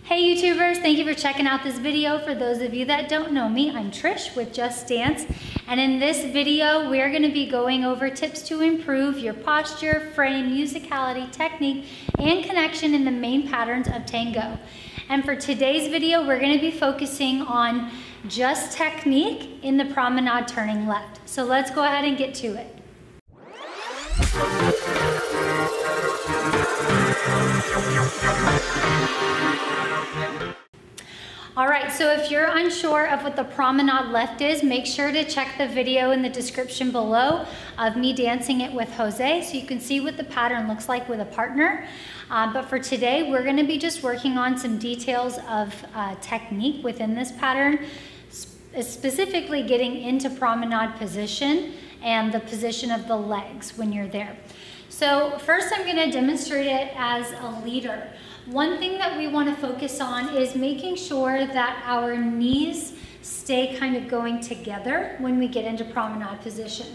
Hey YouTubers, thank you for checking out this video. For those of you that don't know me, I'm Trish with Just Dance. And in this video, we're gonna be going over tips to improve your posture, frame, musicality, technique, and connection in the main patterns of tango. And for today's video, we're gonna be focusing on just technique in the promenade turning left. So let's go ahead and get to it. All right, so if you're unsure of what the promenade left is, make sure to check the video in the description below of me dancing it with Jose so you can see what the pattern looks like with a partner. But for today, we're gonna be just working on some details of technique within this pattern, specifically getting into promenade position and the position of the legs when you're there. So first I'm gonna demonstrate it as a leader. One thing that we want to focus on is making sure that our knees stay kind of going together when we get into promenade position.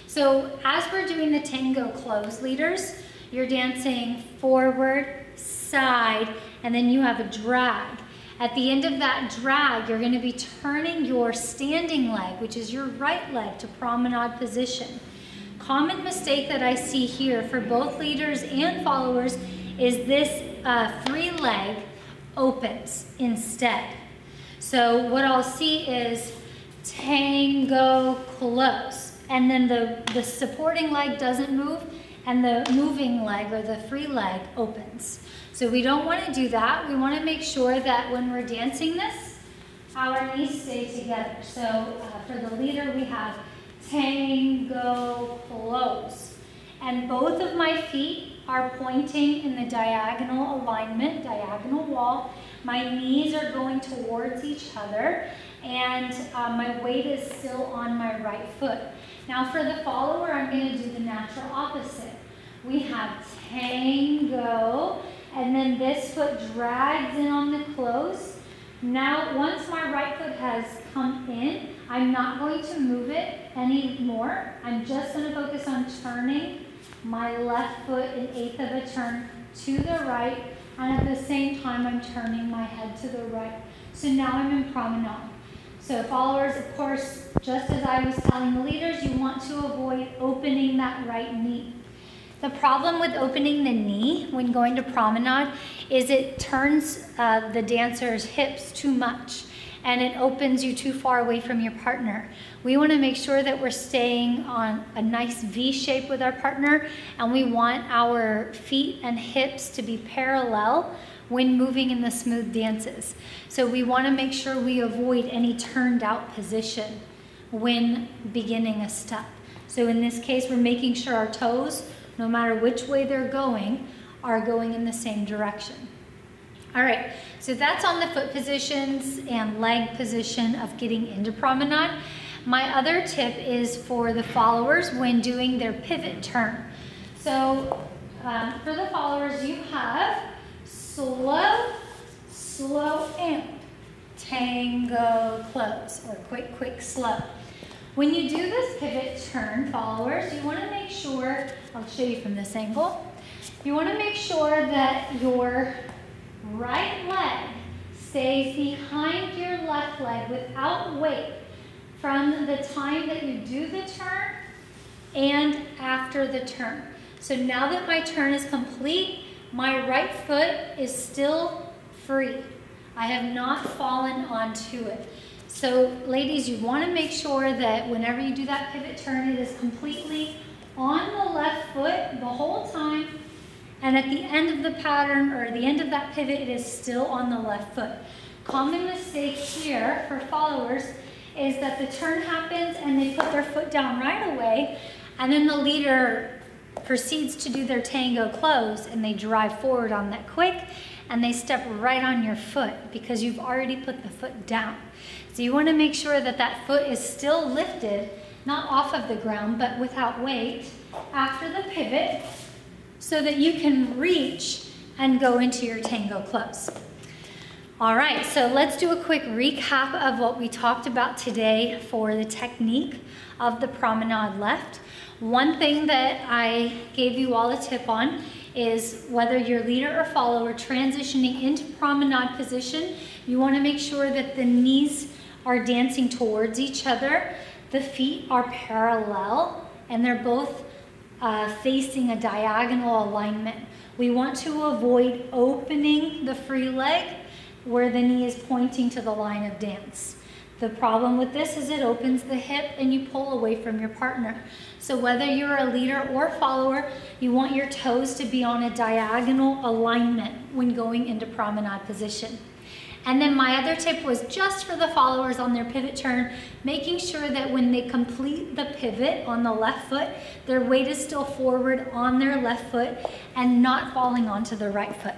So as we're doing the tango close leaders, you're dancing forward, side, and then you have a drag. At the end of that drag, you're going to be turning your standing leg, which is your right leg, to promenade position. Common mistake that I see here for both leaders and followers is this free leg opens instead. So what I'll see is tango close, and then the supporting leg doesn't move and the moving leg or the free leg opens. So we don't want to do that. We want to make sure that when we're dancing this, our knees stay together. So for the leader, we have tango close, and both of my feet are pointing in the diagonal alignment, diagonal wall. My knees are going towards each other, and my weight is still on my right foot. Now for the follower, I'm going to do the natural opposite. We have tango, and then this foot drags in on the close. Now once my right foot has come in, I'm not going to move it anymore. I'm just going to focus on turning my left foot an eighth of a turn to the right, and at the same time I'm turning my head to the right. So now I'm in promenade. So followers, of course, just as I was telling the leaders, you want to avoid opening that right knee. The problem with opening the knee when going to promenade is it turns the dancer's hips too much, and it opens you too far away from your partner. We want to make sure that we're staying on a nice V shape with our partner, and we want our feet and hips to be parallel when moving in the smooth dances. So we want to make sure we avoid any turned out position when beginning a step. So in this case, we're making sure our toes, no matter which way they're going, are going in the same direction. All right, so that's on the foot positions and leg position of getting into promenade. My other tip is for the followers when doing their pivot turn. So for the followers, you have slow, slow, and tango close, or quick, quick, slow. When you do this pivot turn, followers, you want to make sure, I'll show you from this angle, you want to make sure that your right leg stays behind your left leg without weight from the time that you do the turn and after the turn. So now that my turn is complete, my right foot is still free. I have not fallen onto it. So ladies, you want to make sure that whenever you do that pivot turn, it is completely on the left foot the whole time, and at the end of the pattern, or the end of that pivot, it is still on the left foot. Common mistake here for followers is that the turn happens and they put their foot down right away, and then the leader proceeds to do their tango close, and they drive forward on that quick, and they step right on your foot because you've already put the foot down. So you want to make sure that that foot is still lifted, not off of the ground, but without weight after the pivot, so that you can reach and go into your tango close. All right, so let's do a quick recap of what we talked about today for the technique of the promenade left. One thing that I gave you all a tip on is whether you're leader or follower transitioning into promenade position, you want to make sure that the knees are dancing towards each other, the feet are parallel, and they're both facing a diagonal alignment. We want to avoid opening the free leg where the knee is pointing to the line of dance. The problem with this is it opens the hip and you pull away from your partner. So whether you're a leader or follower, you want your toes to be on a diagonal alignment when going into promenade position. And then my other tip was just for the followers on their pivot turn, making sure that when they complete the pivot on the left foot, their weight is still forward on their left foot and not falling onto the right foot.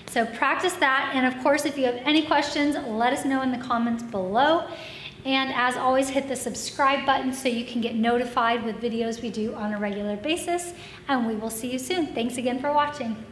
So practice that, and of course, if you have any questions, let us know in the comments below. And as always, hit the subscribe button so you can get notified with videos we do on a regular basis, and we will see you soon. Thanks again for watching.